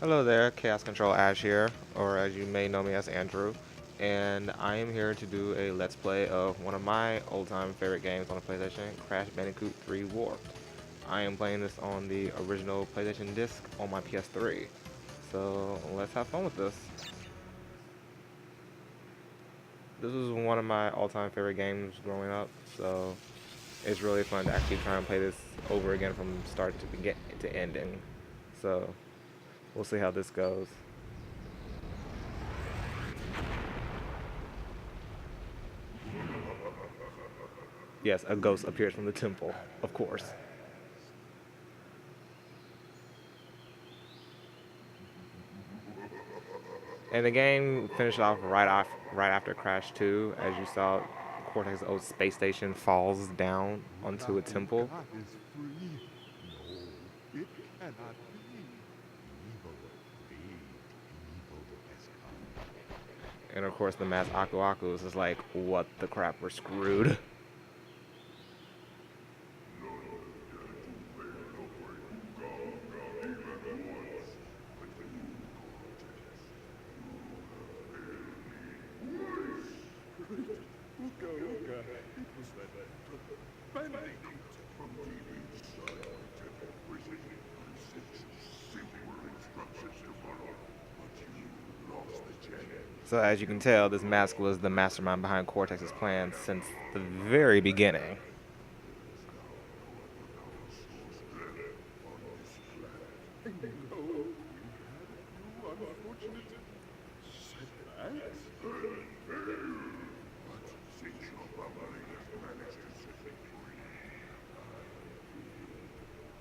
Hello there, Chaos Control Ash here, or as you may know me as Andrew, and I am here to do a Let's Play of one of my old-time favorite games on the PlayStation, Crash Bandicoot 3 Warped. I am playing this on the original PlayStation disc on my PS3, so let's have fun with this. This was one of my all-time favorite games growing up, so it's really fun to actually try and play this over again from start to begin to ending. So we'll see how this goes. Yes, a ghost appears from the temple, of course. And the game finished off right after Crash 2, as you saw Cortex's old space station falls down onto a temple. God is free. No, it cannot be. Evil, great evil has come. And of course the mass Aku Aku's is like, what the crap, we're screwed. Uga, Uga, it was that Bandicoot from the inside the temple prison. I sent you simple instructions to follow, but you lost the chance. So as you can tell, this mask was the mastermind behind Cortex's plan since the very beginning. I know we had a few unfortunate setbacks. But since your bumbling has managed to set me free, I feel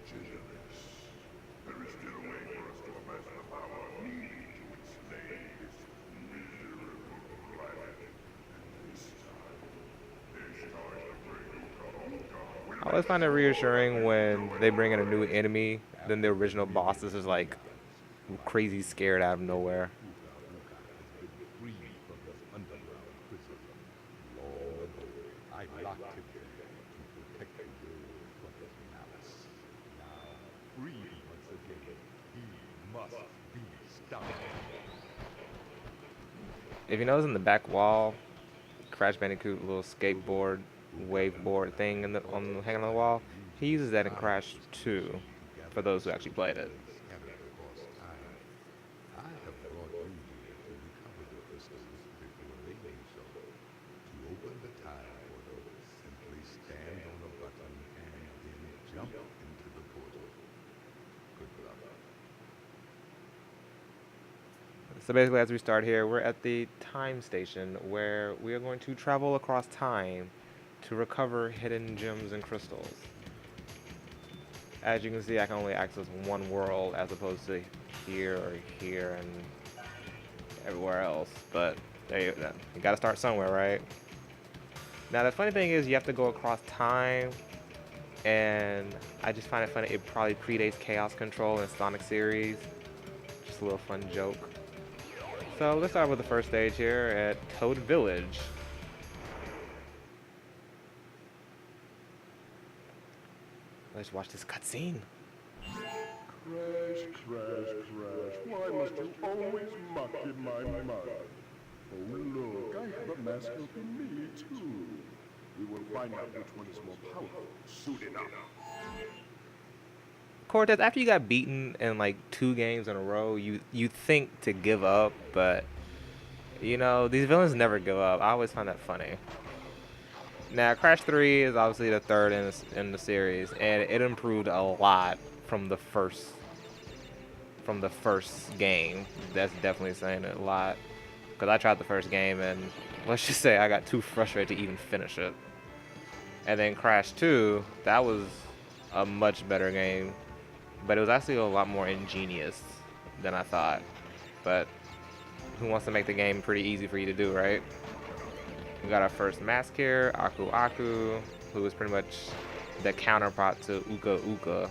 generous. There is still a way for us to amass the power needed to enslave this miserable planet. And this time to bring I always find it reassuring when they bring in a new enemy, then the original boss is just like crazy scared out of nowhere. Uga has been freed from his underground prison. Long ago, I locked him there to protect the world from his malice. Now, free once again, he must be stopped. If you notice in the back wall, Crash Bandicoot little skateboard, wave board thing hanging on the wall, he uses that in Crash 2, for those who actually played it. Scattered across time. I have brought you here to recover the crystals before they do so. To open the time portal, simply stand on a button and then jump into the portal. Good luck. So basically, as we start here, we're at the time station where we are going to travel across time to recover hidden gems and crystals. As you can see, I can only access one world as opposed to here or here and everywhere else. But you gotta start somewhere, right? Now, the funny thing is, you have to go across time, and I just find it funny. It probably predates Chaos Control and Sonic series. Just a little fun joke. So let's start with the first stage here at Toad Village. Let's watch this cutscene. Crash, crash, crash. Why must you always muck in my mud? Oh look, I have a mask helping me too. We will find out which one is more powerful soon enough. Cortez, after you got beaten in like 2 games in a row, you think to give up, but you know, these villains never give up. I always find that funny. Now, Crash 3 is obviously the third in the series, and it improved a lot from the first game. That's definitely saying it a lot, because I tried the first game, and let's just say I got too frustrated to even finish it. And then Crash 2, that was a much better game, but it was actually a lot more ingenious than I thought. But who wants to make the game pretty easy for you to do, right? We got our first mask here, Aku Aku, who is pretty much the counterpart to Uka Uka.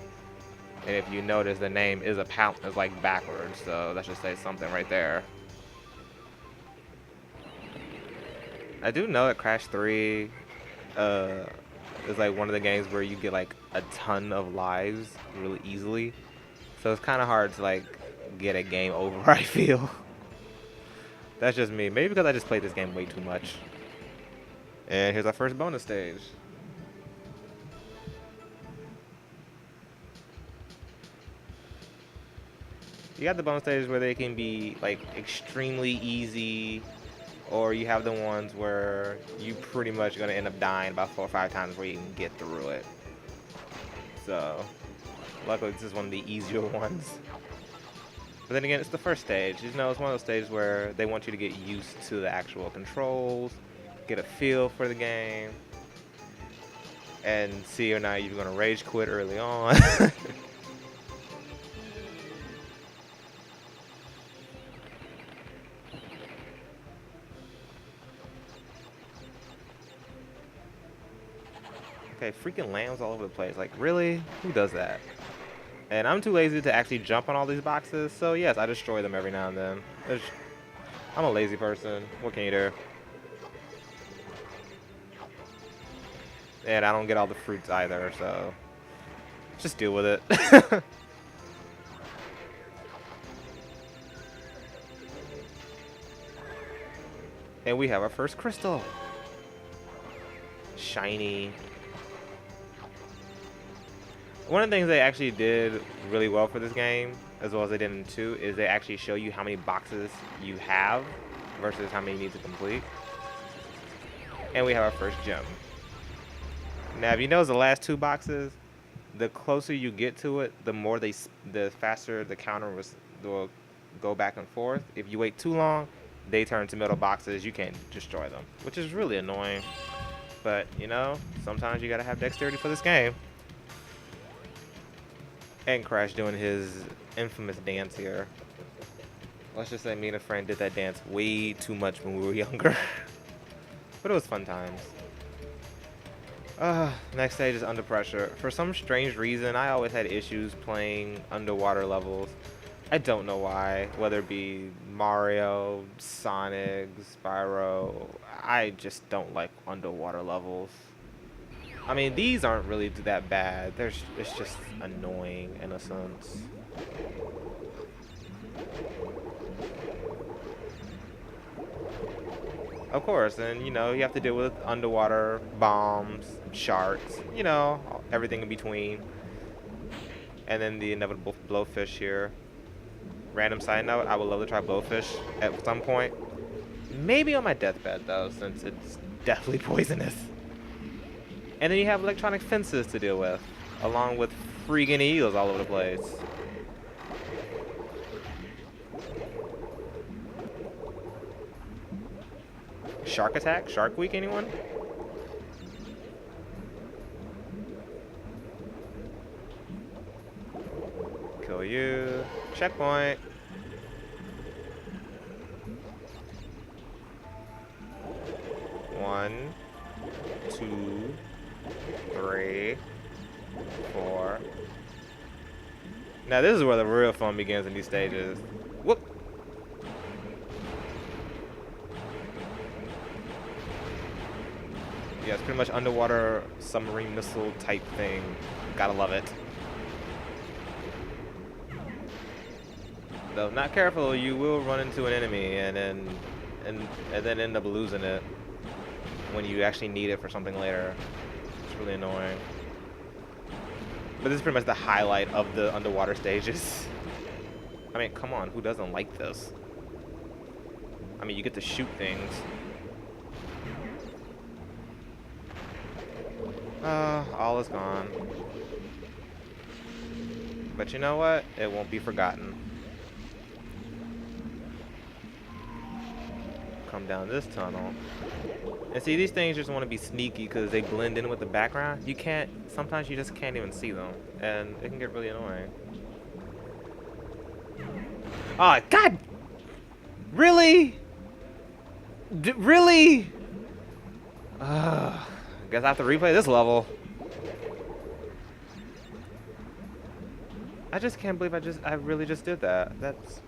And if you notice, the name is like backwards, so that should say something right there. I do know that Crash 3 is like one of the games where you get like a ton of lives really easily. So it's kind of hard to like get a game over, I feel. That's just me. Maybe because I just played this game way too much. And here's our first bonus stage. You got the bonus stages where they can be like extremely easy, or you have the ones where you pretty much gonna end up dying about 4 or 5 times before you can get through it. So, luckily this is one of the easier ones. But then again, it's the first stage. You know, it's one of those stages where they want you to get used to the actual controls, get a feel for the game, and see or not you're gonna rage quit early on. Okay, freaking lambs all over the place. Like, really? Who does that? And I'm too lazy to actually jump on all these boxes, so yes, I destroy them every now and then. I'm a lazy person. What can you do? And I don't get all the fruits either, so just deal with it. And we have our first crystal. Shiny. One of the things they actually did really well for this game, as well as they did in 2, is they actually show you how many boxes you have versus how many you need to complete. And we have our first gem. Now, if you notice the last 2 boxes, the closer you get to it, the faster the counter will go back and forth. If you wait too long, they turn to middle boxes. You can't destroy them, which is really annoying. But, you know, sometimes you gotta have dexterity for this game. And Crash doing his infamous dance here. Let's just say me and a friend did that dance way too much when we were younger. But it was fun times. Next stage is Under Pressure. For some strange reason, I always had issues playing underwater levels. I don't know why, whether it be Mario, Sonic, Spyro. I just don't like underwater levels. I mean, these aren't really that bad. It's just annoying in a sense. Of course, and you know, you have to deal with underwater bombs, sharks, you know, everything in between. And then the inevitable blowfish here. Random side note, I would love to try blowfish at some point. Maybe on my deathbed though, since it's definitely poisonous. And then you have electronic fences to deal with, along with freaking eels all over the place. Shark attack? Shark week, anyone? Kill you. Checkpoint. One, 2, 3, 4. Now this is where the real fun begins in these stages. Whoop. Yeah, it's pretty much underwater submarine missile type thing. Gotta love it. Though not careful, you will run into an enemy and then end up losing it when you actually need it for something later. It's really annoying. But this is pretty much the highlight of the underwater stages. I mean, come on, who doesn't like this? I mean, you get to shoot things. All is gone. But you know what? It won't be forgotten. Come down this tunnel. And see, these things just want to be sneaky because they blend in with the background. You can't, sometimes you just can't even see them. And it can get really annoying. Oh, God! Really? Really? Guess I have to replay this level. I just can't believe I really just did that. That's...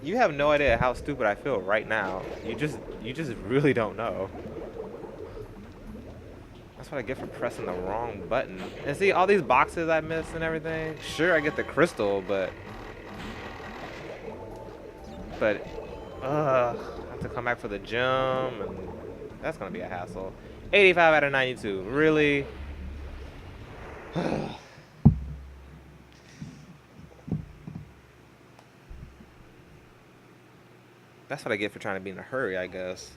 You have no idea how stupid I feel right now. You just really don't know. That's what I get for pressing the wrong button. And see, all these boxes I missed and everything. Sure, I get the crystal, but but I have to come back for the gym, and that's gonna be a hassle. 85 out of 92. Really? That's what I get for trying to be in a hurry, I guess.